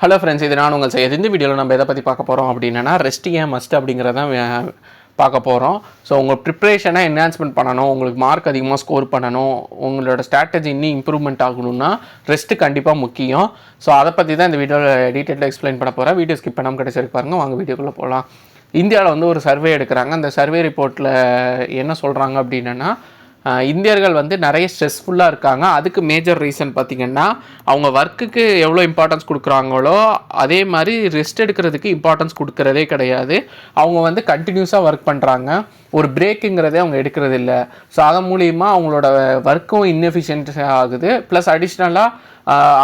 Hello friends, இது நான் உங்கள் செய்ய. இந்த வீடியோவில் நம்ம எதை பற்றி பார்க்க போகிறோம் அப்படின்னா, ரெஸ்ட் ஏன் மஸ்ட் அப்படிங்கிறதான் பார்க்க போகிறோம். ஸோ உங்கள் ப்ரிப்ரேஷனை என்ஹான்ஸ்மெண்ட் பண்ணணும், உங்களுக்கு மார்க் அதிகமாக ஸ்கோர் பண்ணணும், உங்களோட ஸ்ட்ராட்டஜி இன்னும் இம்ப்ரூவ்மெண்ட் ஆகணும்னா ரெஸ்ட்டு கண்டிப்பாக முக்கியம். ஸோ அதை பற்றி தான் இந்த வீடியோவில் டீட்டெயிலாக எக்ஸ்பிளைன் பண்ண போகிறேன். வீடியோ ஸ்கிப் பண்ணாமல் கடைசி வரைக்கும் பாருங்கள். வாங்க வீடியோக்குள்ளே போகலாம். இந்தியாவில் ஒரு சர்வே எடுக்கிறாங்க. அந்த சர்வே ரிப்போர்ட்டில் என்ன சொல்கிறாங்க அப்படின்னா, இந்தியர்கள் நிறைய ஸ்ட்ரெஸ்ஃபுல்லாக இருக்காங்க. அதுக்கு மேஜர் ரீசன் பார்த்திங்கன்னா, அவங்க ஒர்க்குக்கு எவ்வளோ இம்பார்ட்டன்ஸ் கொடுக்குறாங்களோ அதே மாதிரி ரெஸ்ட் எடுக்கிறதுக்கு இம்பார்ட்டன்ஸ் கொடுக்குறதே கிடையாது. அவங்க கண்டினியூஸாக ஒர்க் பண்ணுறாங்க, ஒரு பிரேக்குங்கிறதே அவங்க எடுக்கிறது இல்லை. ஸோ அதன் மூலிமா அவங்களோட ஒர்க்கும் இன்எஃபிஷியன்ட்டாக ஆகுது. ப்ளஸ் அடிஷ்னலாக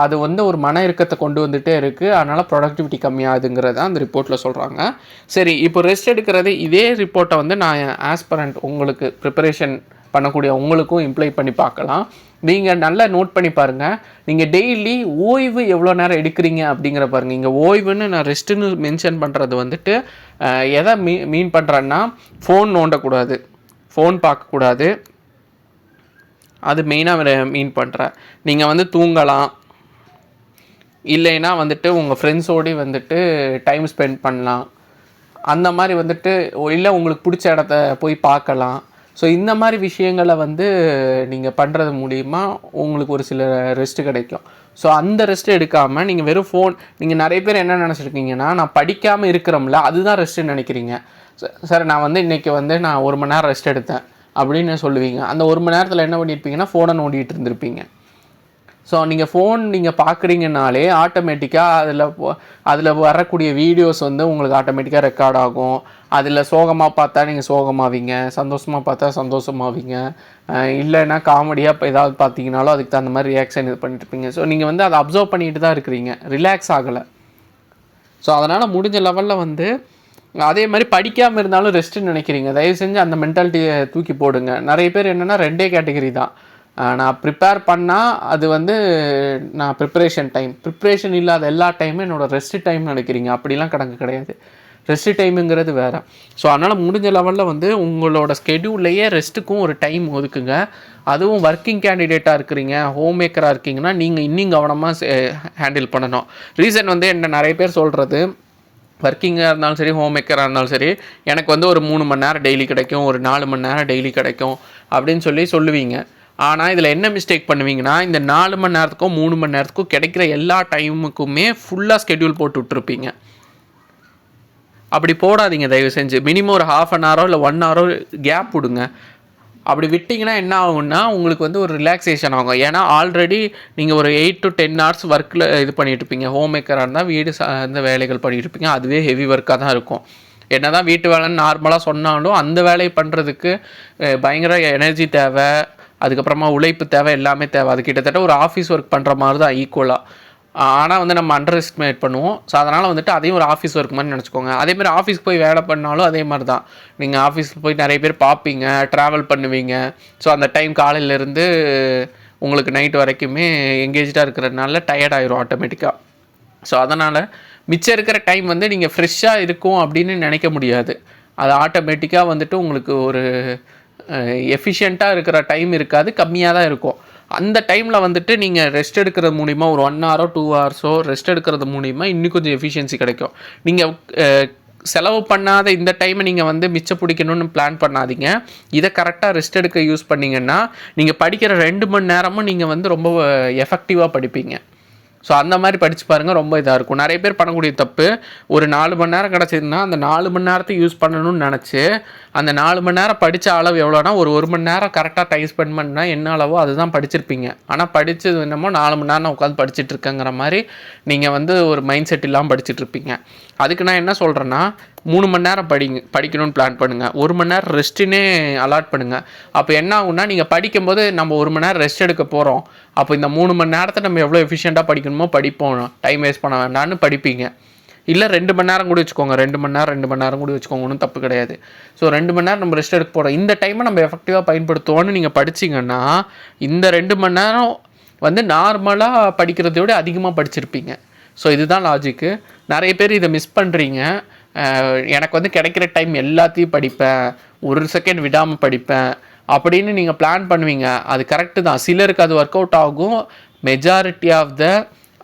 அது ஒரு மன இறுக்கத்தை கொண்டு வந்துகிட்டே இருக்குது. அதனால் ப்ரொடக்டிவிட்டி கம்மியாகுதுங்கிறத அந்த ரிப்போர்ட்டில் சொல்கிறாங்க. சரி, இப்போ ரெஸ்ட் எடுக்கிறது இதே ரிப்போர்ட்டை நான் ஆஸ்பரண்ட் உங்களுக்கு ப்ரிப்பரேஷன் பண்ணக்கூடிய உங்களுக்கும் இம்ப்ளை பண்ணி பார்க்கலாம். நீங்கள் நல்லா நோட் பண்ணி பாருங்கள். நீங்கள் டெய்லி ஓய்வு எவ்வளோ நேரம் எடுக்கிறீங்க அப்படிங்கிற பாருங்கள். இங்கே ஓய்வுன்னு நான் ரெஸ்ட்டுன்னு மென்ஷன் பண்ணுறது எதை மீன் பண்ணுறேன்னா, ஃபோன் நோண்டக்கூடாது, ஃபோன் பார்க்கக்கூடாது, அது மெயினாக மீன் பண்ணுறேன். நீங்கள் தூங்கலாம், இல்லைன்னா உங்கள் ஃப்ரெண்ட்ஸோடு டைம் ஸ்பெண்ட் பண்ணலாம். அந்த மாதிரி இல்லை உங்களுக்கு பிடிச்ச இடத்த போய் பார்க்கலாம். ஸோ இந்த மாதிரி விஷயங்களை நீங்கள் பண்ணுறது மூலிமா உங்களுக்கு ஒரு சில ரெஸ்ட்டு கிடைக்கும். ஸோ அந்த ரெஸ்ட்டு எடுக்காமல் நீங்கள் வெறும் ஃபோன், நீங்கள் நிறைய பேர் என்ன நினச்சிருக்கீங்கன்னா, நான் படிக்காமல் இருக்கிறோம்ல அதுதான் ரெஸ்ட்டுன்னு நினைக்கிறீங்க. சார் நான் இன்றைக்கி நான் 1 மணி நேரம் ரெஸ்ட் எடுத்தேன் அப்படின்னு சொல்லுவீங்க. அந்த 1 மணி நேரத்தில் என்ன பண்ணியிருப்பீங்கன்னா, ஃபோனை நோண்டிகிட்டு இருந்திருப்பீங்க. ஸோ நீங்கள் ஃபோன் பார்க்குறீங்கனாலே ஆட்டோமேட்டிக்காக அதில் வரக்கூடிய வீடியோஸ் உங்களுக்கு ஆட்டோமேட்டிக்காக ரெக்கார்ட் ஆகும். அதில் சோகமாக பார்த்தா நீங்கள் சோகமாவீங்க, சந்தோஷமாக பார்த்தா சந்தோஷமாவீங்க, இல்லைன்னா காமெடியாக இப்போ ஏதாவது பார்த்தீங்கனாலும் அதுக்கு தகுந்த மாதிரி ரியாக்ஷன் இது பண்ணிட்டுருப்பீங்க. ஸோ நீங்கள் அதை அப்சர்வ் பண்ணிட்டு தான் இருக்கிறீங்க, ரிலாக்ஸ் ஆகலை. ஸோ அதனால் முடிஞ்ச லெவலில் அதே மாதிரி படிக்காமல் இருந்தாலும் ரெஸ்ட்டுன்னு நினைக்கிறீங்க. தயவு செஞ்சு அந்த மென்டாலிட்டியை தூக்கி போடுங்க. நிறைய பேர் என்னென்னா 2 கேட்டகரி தான். நான் ப்ரிப்பேர் பண்ணால் அது நான் ப்ரிப்ரேஷன் இல்லாத எல்லா டைமும் என்னோடய ரெஸ்ட்டு டைம் நினைக்கிறீங்க. அப்படிலாம் கணக்கு கிடையாது. ரெஸ்ட்டு டைமுங்கிறது வேறு. ஸோ அதனால் முடிஞ்ச லெவலில் உங்களோட ஸ்கெடியூல்லையே ரெஸ்ட்டுக்கும் ஒரு டைம் ஒதுக்குங்க. அதுவும் ஒர்க்கிங் கேண்டிடேட்டாக இருக்கிறீங்க, ஹோம் மேக்கராக இருக்கீங்கன்னா நீங்கள் இன்னும் கவனமாக ஹேண்டில் பண்ணணும். ரீசன் என்ன நிறைய பேர் சொல்கிறது, ஒர்க்கிங்காக இருந்தாலும் சரி, ஹோம் மேக்கராக இருந்தாலும் சரி, எனக்கு ஒரு 3 மணி நேரம் டெய்லி கிடைக்கும், ஒரு 4 மணி நேரம் டெய்லி கிடைக்கும் அப்படின்னு சொல்லுவீங்க. ஆனால் இதில் என்ன மிஸ்டேக் பண்ணுவீங்கன்னா, இந்த 4 மணி நேரத்துக்கும் 3 மணி நேரத்துக்கும் கிடைக்கிற எல்லா டைமுக்குமே ஃபுல்லாக ஸ்கெடியூல் போட்டு விட்ருப்பீங்க. அப்படி போடாதீங்க தயவு செஞ்சு. மினிமம் ஒரு 1/2 hour இல்லை 1 hour கேப் விடுங்க. அப்படி விட்டிங்கன்னா என்ன ஆகும்னா, உங்களுக்கு ஒரு ரிலாக்ஸேஷன் ஆகும். ஏன்னா ஆல்ரெடி நீங்கள் ஒரு 8 to 10 hours ஒர்க்கில் இது பண்ணிகிட்டு இருப்பீங்க. ஹோம் மேக்கராக இருந்தால் வீடு சார்ந்த வேலைகள் பண்ணிகிட்டு இருப்பீங்க. அதுவே ஹெவி ஒர்க்காக தான் இருக்கும். என்ன தான் வீட்டு வேலைன்னு நார்மலாக சொன்னாலும் அந்த வேலையை பண்ணுறதுக்கு பயங்கர எனர்ஜி தேவை, அதுக்கப்புறமா உழைப்பு தேவை, எல்லாமே தேவை. அது கிட்டத்தட்ட ஒரு ஆஃபீஸ் ஒர்க் பண்ணுற மாதிரி தான் ஈக்குவலாக. ஆனால் நம்ம அண்டர் எஸ்டிமேட் பண்ணுவோம். ஸோ அதனால் அதையும் ஒரு ஆஃபீஸ் ஒர்க் மாதிரி நினச்சிக்கோங்க. அதேமாதிரி ஆஃபீஸ்க்கு போய் வேலை பண்ணாலும் அதே மாதிரி தான். நீங்கள் ஆஃபீஸில் போய் நிறைய பேர் பார்ப்பீங்க, ட்ராவல் பண்ணுவீங்க. ஸோ அந்த டைம் காலையிலேருந்து உங்களுக்கு நைட் வரைக்குமே எங்கேஜாக இருக்கிறதுனால டயர்ட் ஆயிரும் ஆட்டோமேட்டிக்காக. ஸோ அதனால் மிச்சம் இருக்கிற டைம் நீங்கள் ஃப்ரெஷ்ஷாக இருக்கும் அப்படின்னு நினைக்க முடியாது. அது ஆட்டோமேட்டிக்காக உங்களுக்கு ஒரு எஃபிஷியண்ட்டாக இருக்கிற டைம் இருக்காது, கம்மியாக தான் இருக்கும். அந்த டைமில் நீங்கள் ரெஸ்ட் எடுக்கிறது மூலிமா ஒரு 1 hour 2 hours ரெஸ்ட் எடுக்கிறது மூலிமா இன்னும் கொஞ்சம் எஃபிஷியன்சி கிடைக்கும். நீங்கள் செலவு பண்ணாத இந்த டைமை நீங்கள் மிச்சம் பிடிக்கணும்னு பிளான் பண்ணாதீங்க. இதை கரெக்டாக ரெஸ்ட் எடுக்க யூஸ் பண்ணிங்கன்னா நீங்கள் படிக்கிற 2 மணி நேரமும் நீங்கள் ரொம்ப எஃபெக்டிவாக படிப்பீங்க. ஸோ அந்த மாதிரி படித்து பாருங்கள், ரொம்ப இதாக இருக்கும். நிறைய பேர் பண்ணக்கூடிய தப்பு, ஒரு 4 மணி நேரம் கிடச்சிதுன்னா அந்த 4 மணி நேரத்தை யூஸ் பண்ணணும்னு நினச்சி அந்த 4 மணி நேரம் படித்த அளவு எவ்வளோனா, ஒரு 1 மணி நேரம் கரெக்டாக டைம் ஸ்பெண்ட் பண்ணால் என்ன அளவோ அதுதான் படிச்சிருப்பீங்க. ஆனால் படித்தது என்னமோ 4 மணி நேரம் உட்காந்து படிச்சுட்டு இருக்கேங்கிற மாதிரி நீங்கள் ஒரு மைண்ட் செட் இல்லாமல் படிச்சுட்ருப்பீங்க. அதுக்கு நான் என்ன சொல்கிறேன்னா, 3 மணி நேரம் படிக்கணும்னு பிளான் பண்ணுங்கள். 1 மணி நேரம் ரெஸ்ட்டுன்னே அலாட் பண்ணுங்கள். அப்போ என்ன ஆகுன்னா, நீங்கள் படிக்கும்போது நம்ம 1 மணி நேரம் ரெஸ்ட் எடுக்க போகிறோம், அப்போ இந்த 3 மணி நேரத்தை நம்ம எவ்வளோ எஃபிஷியண்ட்டாக படிக்கணுமோ படிப்போம், டைம் வேஸ்ட் பண்ண வேண்டாம்னு படிப்பீங்க. இல்லை 2 மணி நேரம் கூட வச்சுக்கோங்க, 2 மணி நேரம் கூட வச்சுக்கோங்க, ஒன்றும் தப்பு கிடையாது. ஸோ 2 மணி நேரம் நம்ம ரெஸ்ட் எடுக்க போகிறோம், இந்த டைமை நம்ம எஃபெக்டிவாக பயன்படுத்துவோன்னு நீங்கள் படிச்சிங்கன்னா இந்த 2 மணி நேரம் நார்மலாக படிக்கிறத விட அதிகமாக படிச்சிருப்பீங்க. ஸோ இதுதான் லாஜிக்கு. நிறைய பேர் இதை மிஸ் பண்ணுறீங்க. எனக்கு கிடைக்கிற டைம் எல்லாத்தையும் படிப்பேன், 1 செகண்ட் விடாமல் படிப்பேன் அப்படின்னு நீங்கள் பிளான் பண்ணுவீங்க. அது கரெக்டு தான், சிலருக்கு அது ஒர்க் அவுட் ஆகும். Majority of the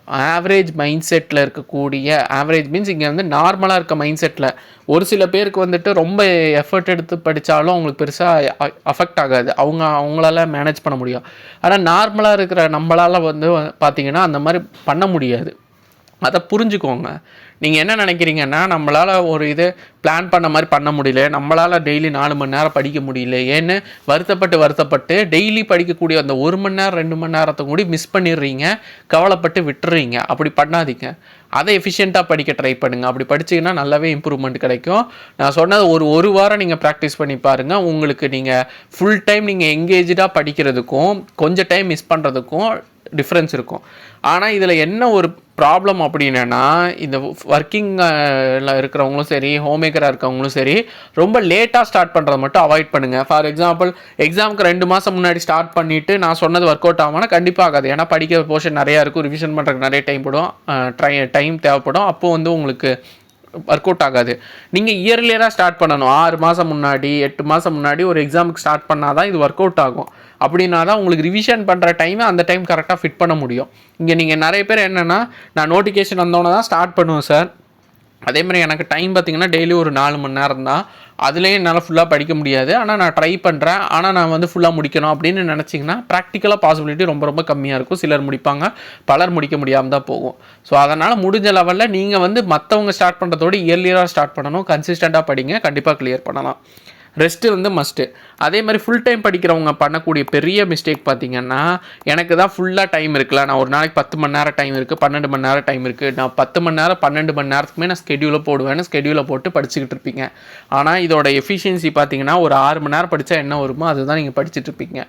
average mind செட்டில் இருக்கக்கூடிய, ஆவரேஜ் மீன்ஸ் இங்கே வந்து நார்மலாக இருக்க மைண்ட் செட்டில், ஒரு சில பேருக்கு வந்துட்டு ரொம்ப எஃபர்ட் எடுத்து படித்தாலும் அவங்களுக்கு பெருசாக அஃபெக்ட் ஆகாது, அவங்களால மேனேஜ் பண்ண முடியும். ஆனால் நார்மலாக இருக்கிற நம்மளால் வந்து பார்த்திங்கன்னா அந்த மாதிரி பண்ண முடியாது. அதை புரிஞ்சுக்கோங்க. நீங்கள் என்ன நினைக்கிறீங்கன்னா, நம்மளால் ஒரு இது பிளான் பண்ண மாதிரி பண்ண முடியல, நம்மளால் டெய்லி 4 மணி நேரம் படிக்க முடியல ஏன்னு வருத்தப்பட்டு டெய்லி படிக்கக்கூடிய அந்த 1 மணி நேரம் 2 மணி நேரத்தை கூட மிஸ் பண்ணிடுறீங்க, கவலைப்பட்டு விட்டுறீங்க. அப்படி பண்ணாதீங்க. அதை எஃபிஷியண்ட்டாக படிக்க ட்ரை பண்ணுங்கள். அப்படி படிச்சிங்கன்னா நல்லாவே இம்ப்ரூவ்மெண்ட் கிடைக்கும். நான் சொன்னது ஒரு வாரம் நீங்கள் ப்ராக்டிஸ் பண்ணி பாருங்கள். உங்களுக்கு நீங்கள் ஃபுல் டைம் நீங்கள் எங்கேஜாக படிக்கிறதுக்கும் கொஞ்சம் டைம் மிஸ் பண்ணுறதுக்கும் டிஃப்ரென்ஸ் இருக்கும். ஆனால் இதில் என்ன ஒரு ப்ராப்ளம் அப்படின்னா, இந்த ஒர்க்கிங்கில் இருக்கிறவங்களும் சரி, ஹோம் மேக்கராக இருக்கவங்களும் சரி, ரொம்ப லேட்டாக ஸ்டார்ட் பண்ணுறதை மட்டும் அவாய்ட் பண்ணுங்கள். ஃபார் எக்ஸாம்பிள், எக்ஸாமுக்கு 2 மாதம் முன்னாடி ஸ்டார்ட் பண்ணிவிட்டு நான் சொன்னது ஒர்க் அவுட் ஆகும்னா கண்டிப்பாக ஆகாது. ஏன்னா படிக்கிற போர்ஷன் நிறையா இருக்கும், ரிவிஷன் பண்ணுறதுக்கு நிறைய டைம் தேவைப்படும். அப்போது வந்து உங்களுக்கு ஒர்க் அவுட் ஆகாது. நீங்கள் இயர்லியராக ஸ்டார்ட் பண்ணணும். 6 மாதம் முன்னாடி 8 மாதம் முன்னாடி ஒரு எக்ஸாமுக்கு ஸ்டார்ட் பண்ணால் தான் இது ஒர்க் அவுட் ஆகும். அப்படின்னா தான் உங்களுக்கு ரிவிஷன் பண்ணுற டைமை அந்த டைம் கரெக்டாக ஃபிட் பண்ண முடியும். இங்கே நீங்கள் நிறைய பேர் என்னென்னா, நான் நோட்டிஃபிகேஷன் வந்தோன்னே தான் ஸ்டார்ட் பண்ணுவேன் சார், அதேமாதிரி எனக்கு டைம் பார்த்திங்கன்னா டெய்லி ஒரு 4 மணி நேரம் தான், அதுலேயும் என்னால் ஃபுல்லாக படிக்க முடியாது, ஆனால் நான் ட்ரை பண்ணுறேன், ஆனால் நான் வந்து ஃபுல்லாக முடிக்கணும் அப்படின்னு நினச்சிங்கன்னா ப்ராக்டிக்கலாக பாசிபிலிட்டி ரொம்ப ரொம்ப கம்மியாக இருக்கும். சிலர் முடிப்பாங்க, பலர் முடிக்க முடியாமல் தான் போகும். ஸோ அதனால் முடிஞ்ச லெவலில் நீங்கள் வந்து மற்றவங்க ஸ்டார்ட் பண்ணுறதோடு இயர்லியராக ஸ்டார்ட் பண்ணணும். கன்சிஸ்டண்ட்டாக படிங்க, கண்டிப்பாக கிளியர் பண்ணலாம். ரெஸ்ட்டு வந்து மஸ்ட்டு. அதே மாதிரி ஃபுல் டைம் படிக்கிறவங்க பண்ணக்கூடிய பெரிய மிஸ்டேக் பார்த்திங்கன்னா, எனக்கு தான் ஃபுல்லாக டைம் இருக்குல்ல, நான் ஒரு நாளைக்கு 10 மணி நேரம் டைம் இருக்குது, 12 மணி நேரம் டைம் இருக்குது, நான் 10 மணி நேரம் 12 மணி நேரத்துக்குமே நான் ஸ்கெடியூலை போடுவேன்னு ஸ்கெடியூலை போட்டு படிச்சுக்கிட்டு இருப்பீங்க. ஆனால் இதோட எஃபிஷியன்சி பார்த்திங்கன்னா, ஒரு 6 மணி நேரம் படித்தா என்ன வருமோ அதுதான் நீங்கள் படிச்சுட்டு இருப்பீங்க.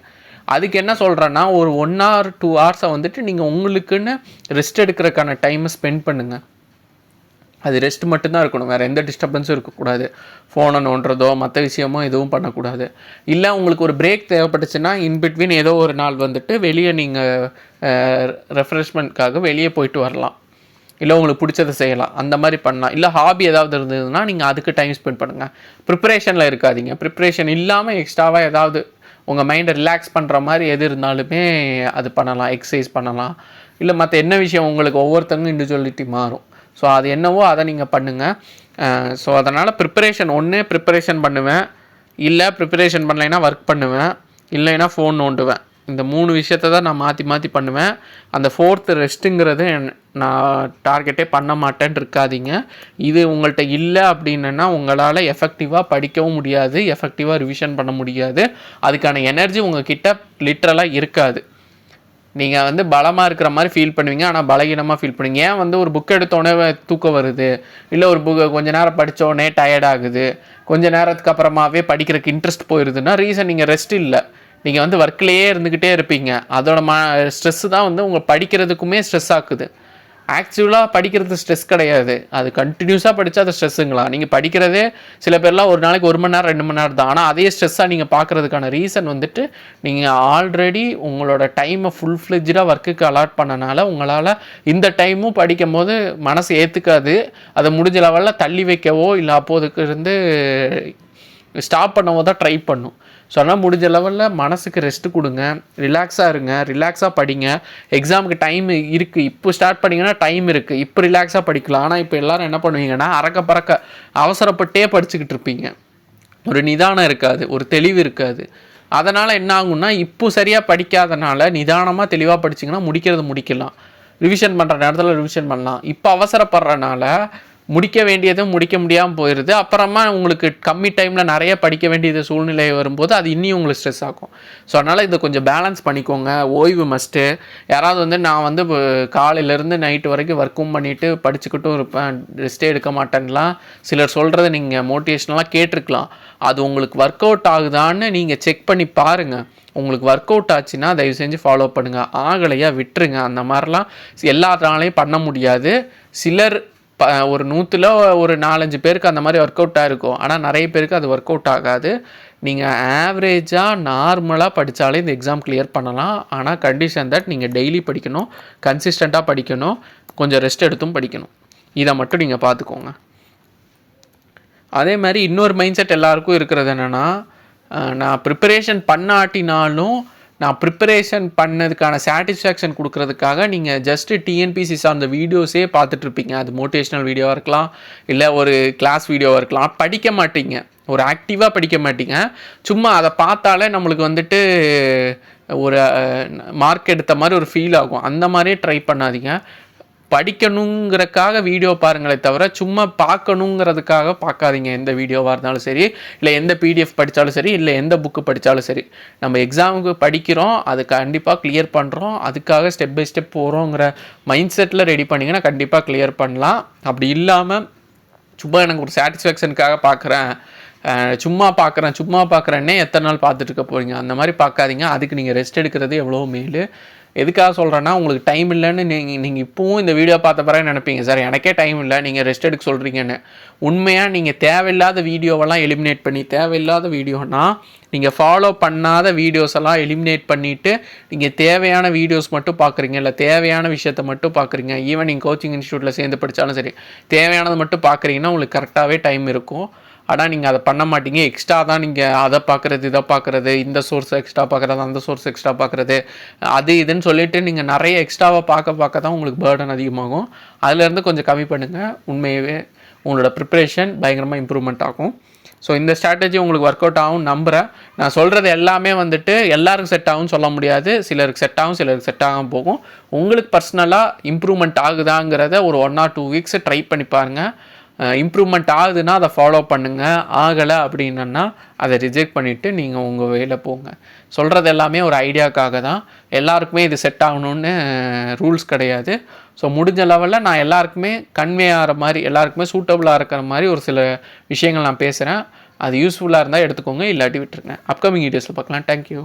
அதுக்கு என்ன சொல்கிறேன்னா, ஒரு 1 hour 2 hours வந்துட்டு நீங்கள் உங்களுக்குன்னு ரெஸ்ட் எடுக்கிறதுக்கான டைமை ஸ்பெண்ட் பண்ணுங்கள். அது ரெஸ்ட் மட்டும்தான் இருக்கணும், வேறு எந்த டிஸ்டர்பன்ஸும் இருக்கக்கூடாது. ஃபோனை நோண்டுறதோ மற்ற விஷயமோ எதுவும் பண்ணக்கூடாது. இல்லை உங்களுக்கு ஒரு பிரேக் தேவைப்பட்டுச்சுன்னா இன்பிட்வீன் ஏதோ ஒரு நாள் வந்துட்டு வெளியே நீங்கள் ரெஃப்ரெஷ்மெண்ட்காக வெளியே போயிட்டு வரலாம், இல்லை உங்களுக்கு பிடிச்சதை செய்யலாம், அந்த மாதிரி பண்ணலாம். இல்லை ஹாபி ஏதாவது இருந்ததுன்னா நீங்கள் அதுக்கு டைம் ஸ்பெண்ட் பண்ணுங்கள். ப்ரிப்பரேஷனில் இருக்காதீங்க. ப்ரிப்பரேஷன் இல்லாமல் எக்ஸ்ட்ராவாக ஏதாவது உங்கள் மைண்டை ரிலாக்ஸ் பண்ணுற மாதிரி எது இருந்தாலுமே அது பண்ணலாம். எக்ஸசைஸ் பண்ணலாம், இல்லை மற்ற என்ன விஷயம், உங்களுக்கு ஒவ்வொருத்தருக்கும் இண்டிவிஜுவலிட்டி மாறும். ஸோ அது என்னவோ அதை நீங்கள் பண்ணுங்கள். ஸோ அதனால் ப்ரிப்பரேஷன் பண்ணுவேன், இல்லை ப்ரிப்பரேஷன் பண்ணலைன்னா ஒர்க் பண்ணுவேன், இல்லைன்னா ஃபோன் நோண்டுவேன். இந்த 3 விஷயத்தை தான் நான் மாற்றி பண்ணுவேன். அந்த 4th ரெஸ்ட்டுங்கிறது நான் டார்கெட்டே பண்ண மாட்டேன்னு இருக்காதீங்க. இது உங்கள்கிட்ட இல்லை அப்படின்னா உங்களால் எஃபெக்டிவாக படிக்கவும் முடியாது, எஃபெக்டிவாக ரிவிஷன் பண்ண முடியாது. அதுக்கான எனர்ஜி உங்கள் கிட்ட லிட்ரலாக இருக்காது. நீங்கள் வந்து பலமாக இருக்கிற மாதிரி ஃபீல் பண்ணுவீங்க, ஆனால் பலகீனமாக ஃபீல் பண்ணுவீங்க. ஏன் வந்து ஒரு புக் எடுத்தோடனே தூக்கம் வருது, இல்லை ஒரு புக்கை கொஞ்சம் நேரம் படித்தோடனே டயர்டாகுது, கொஞ்சம் நேரத்துக்கு அப்புறமாவே படிக்கிறதுக்கு இன்ட்ரெஸ்ட் போயிடுதுன்னா ரீசன் நீங்கள் ரெஸ்ட் இல்லை, நீங்கள் வந்து ஒர்க்லேயே இருந்துக்கிட்டே இருப்பீங்க. அதோட ஸ்ட்ரெஸ்ஸு தான் வந்து உங்கள் படிக்கிறதுக்குமே ஸ்ட்ரெஸ் ஆக்குது. ஆக்சுவலாக படிக்கிறது ஸ்ட்ரெஸ் கிடையாது, அது கண்டினியூஸாக படித்தா அது ஸ்ட்ரெஸ்ஸுங்களா? நீங்கள் படிக்கிறதே சில பேர்லாம் ஒரு நாளைக்கு 1 மணி நேரம் 2 மணி நேரம் தான், ஆனால் அதே ஸ்ட்ரெஸ்ஸாக நீங்கள் பார்க்குறதுக்கான ரீசன் வந்துட்டு நீங்கள் ஆல்ரெடி உங்களோட டைமை ஃபுல் ஃப்ளெஜ்டாக ஒர்க்குக்கு அலாட் பண்ணனால உங்களால் இந்த டைமும் படிக்கும் போது மனசு ஏற்றுக்காது. அதை முடிஞ்ச லெவலில் தள்ளி வைக்கவோ இல்லை அப்போதுக்கு இருந்து ஸ்டாப் பண்ணவோ தான் ட்ரை பண்ணும். ஸோ அதனால் முடிஞ்ச லெவலில் மனசுக்கு ரெஸ்ட்டு கொடுங்க, ரிலாக்ஸாக இருங்க, ரிலாக்ஸாக படிங்க. எக்ஸாமுக்கு டைம் இருக்குது, இப்போ ஸ்டார்ட் பண்ணிங்கன்னா டைம் இருக்குது, இப்போ ரிலாக்ஸாக படிக்கலாம். ஆனால் இப்போ எல்லோரும் என்ன பண்ணுவீங்கன்னா பறக்க அவசரப்பட்டே படிச்சுக்கிட்டு இருப்பீங்க, ஒரு நிதானம் இருக்காது, ஒரு தெளிவு இருக்காது. அதனால் என்ன ஆகும்னா, இப்போ சரியாக படிக்காதனால நிதானமாக தெளிவாக படிச்சிங்கன்னா முடிக்கலாம், ரிவிஷன் பண்ணுற நேரத்தில் ரிவிஷன் பண்ணலாம். இப்போ அவசரப்படுறனால முடிக்க வேண்டியதும் முடிக்க முடியாமல் போயிடுது. அப்புறமா உங்களுக்கு கம்மி டைமில் நிறைய படிக்க வேண்டியது சூழ்நிலை வரும்போது அது இன்னும் உங்களுக்கு ஸ்ட்ரெஸ் ஆகும். ஸோ அதனால் இதை கொஞ்சம் பேலன்ஸ் பண்ணிக்கோங்க. ஓய்வு மஸ்ட்டு. யாராவது வந்து நான் வந்து காலையிலேருந்து நைட்டு வரைக்கும் ஒர்க்கும் பண்ணிவிட்டு படிச்சுக்கிட்டும் இருப்பேன், ரெஸ்ட்டே எடுக்க மாட்டேன்லாம் சிலர் சொல்கிறத நீங்கள் மோட்டிவேஷனலாக கேட்டிருக்கலாம். அது உங்களுக்கு ஒர்க் அவுட் ஆகுதான்னு நீங்கள் செக் பண்ணி பாருங்கள். உங்களுக்கு ஒர்க் அவுட் ஆச்சுன்னா தயவு செஞ்சு ஃபாலோ பண்ணுங்கள், ஆகலையா விட்டுருங்க. அந்த மாதிரிலாம் எல்லாத்தாலையும் பண்ண முடியாது. சிலர் ஒரு 100ல் ஒரு 4-5 பேருக்கு அந்த மாதிரி ஒர்க் அவுட் ஆகிருக்கும், ஆனால் நிறைய பேருக்கு அது ஒர்க் அவுட் ஆகாது. நீங்கள் ஆவரேஜாக நார்மலாக படித்தாலே இந்த எக்ஸாம் கிளியர் பண்ணலாம். ஆனால் கண்டிஷன் தட் நீங்கள் டெய்லி படிக்கணும், கன்சிஸ்டண்ட்டாக படிக்கணும், கொஞ்சம் ரெஸ்ட் எடுத்தும் படிக்கணும். இதை மட்டும் நீங்கள் பார்த்துக்கோங்க. அதே மாதிரி இன்னொரு மைண்ட் செட் எல்லாருக்கும் இருக்கிறது என்னென்னா, நான் ப்ரிப்பரேஷன் பண்ணாட்டினாலும் நான் ப்ரிப்பரேஷன் பண்ணதுக்கான சாட்டிஸ்ஃபேக்ஷன் கொடுக்கறதுக்காக நீங்கள் ஜஸ்ட்டு டிஎன்பிசி சார்ந்த வீடியோஸே பார்த்துட்ருப்பீங்க. அது மோட்டிவேஷ்னல் வீடியோவாக இருக்கலாம், இல்லை ஒரு கிளாஸ் வீடியோவாக இருக்கலாம். படிக்க மாட்டீங்க, ஒரு ஆக்டிவாக படிக்க மாட்டீங்க. சும்மா அதை பார்த்தாலே நம்மளுக்கு வந்துட்டு ஒரு மார்க் எடுத்த மாதிரி ஒரு ஃபீல் ஆகும். அந்த மாதிரியே ட்ரை பண்ணாதீங்க. படிக்கணுங்கிறதுக்காக வீடியோ பாருங்களே தவிர சும்மா பார்க்கணுங்கிறதுக்காக பார்க்காதீங்க. எந்த வீடியோவாக இருந்தாலும் சரி, இல்லை எந்த பிடிஎஃப் படித்தாலும் சரி, இல்லை எந்த புக்கு படித்தாலும் சரி, நம்ம எக்ஸாமுக்கு படிக்கிறோம், அது கண்டிப்பாக கிளியர் பண்ணுறோம், அதுக்காக ஸ்டெப் பை ஸ்டெப் போகிறோங்கிற மைண்ட் செட்டில் ரெடி பண்ணிங்கன்னா கண்டிப்பாக கிளியர் பண்ணலாம். அப்படி இல்லாமல் சும்மா எனக்கு ஒரு சாட்டிஸ்ஃபேக்ஷனுக்காக பார்க்குறேன், சும்மா பார்க்குறேன்னே எத்தனை நாள் பார்த்துட்டு இருக்க போகிறீங்க? அந்த மாதிரி பார்க்காதீங்க. அதுக்கு நீங்கள் ரெஸ்ட் எடுக்கிறது எவ்வளோ மேல். எதுக்காக சொல்கிறேன்னா, உங்களுக்கு டைம் இல்லைன்னு நீங்கள் இப்போவும் இந்த வீடியோ பார்த்த பிறகு நினைப்பீங்க, சார் எனக்கே டைம் இல்லை, நீங்கள் ரெஸ்ட் எடுக்க சொல்கிறீங்கன்னு. உண்மையாக நீங்கள் தேவையில்லாத வீடியோவெல்லாம் எலிமினேட் பண்ணி, தேவையில்லாத வீடியோனா நீங்கள் ஃபாலோ பண்ணாத வீடியோஸ் எல்லாம் எலிமினேட் பண்ணிவிட்டு நீங்கள் தேவையான வீடியோஸ் மட்டும் பார்க்குறீங்க, இல்லை தேவையான விஷயத்தை மட்டும் பார்க்குறீங்க. ஈவன் நீங்கள் கோச்சிங் இன்ஸ்டியூட்டில் சேர்ந்து படித்தாலும் சரி, தேவையானது மட்டும் பார்க்குறீங்கன்னா உங்களுக்கு கரெக்டாகவே டைம் இருக்கும். ஆனால் நீங்கள் அதை பண்ண மாட்டீங்க. எக்ஸ்ட்ரா தான் நீங்கள் அதை பார்க்குறது, இதை பார்க்குறது, இந்த சோர்ஸ் எக்ஸ்ட்ரா பார்க்குறது, அந்த சோர்ஸ் எக்ஸ்ட்ரா பார்க்குறது, அது இதுன்னு சொல்லிவிட்டு நீங்கள் நிறைய எக்ஸ்ட்ராவாக பார்க்க தான் உங்களுக்கு பேர்டன் அதிகமாகும். அதிலேருந்து கொஞ்சம் கம்மி பண்ணுங்கள். உண்மையாகவே உங்களோட ப்ரிப்ரேஷன் பயங்கரமாக இம்ப்ரூவ்மெண்ட் ஆகும். ஸோ இந்த ஸ்ட்ராட்டஜி உங்களுக்கு ஒர்க் அவுட் ஆகும் நம்புகிறேன். நான் சொல்கிறது எல்லாமே வந்துட்டு எல்லாருக்கும் செட் ஆகும்னு சொல்ல முடியாது. சிலருக்கு செட் ஆகும், சிலருக்கு செட் ஆகாமல் போகும். உங்களுக்கு பர்சனலாக இம்ப்ரூவ்மெண்ட் ஆகுதாங்கிறத ஒரு 1 or 2 weeks ட்ரை பண்ணி பாருங்கள். இம்ப்ரூவ்மெண்ட் ஆகுதுன்னா அதை ஃபாலோ பண்ணுங்கள். ஆகலை அப்படின்னா அதை ரிஜெக்ட் பண்ணிவிட்டு நீங்கள் உங்கள் வேலை போங்க. சொல்கிறது எல்லாமே ஒரு ஐடியாவுக்காக தான். எல்லாருக்குமே இது செட் ஆகணுன்னு ரூல்ஸ் கிடையாது. ஸோ முடிஞ்ச லெவலில் நான் எல்லாருக்குமே கன்வே ஆகிற மாதிரி, எல்லாருக்குமே சூட்டபுளாக இருக்கிற மாதிரி ஒரு சில விஷயங்கள் நான் பேசுகிறேன். அது யூஸ்ஃபுல்லாக இருந்தால் எடுத்துக்கோங்க, இல்லாட்டி விட்டுருங்க. அப்கமிங் வீடியோஸில் பார்க்கலாம். தேங்க்யூ.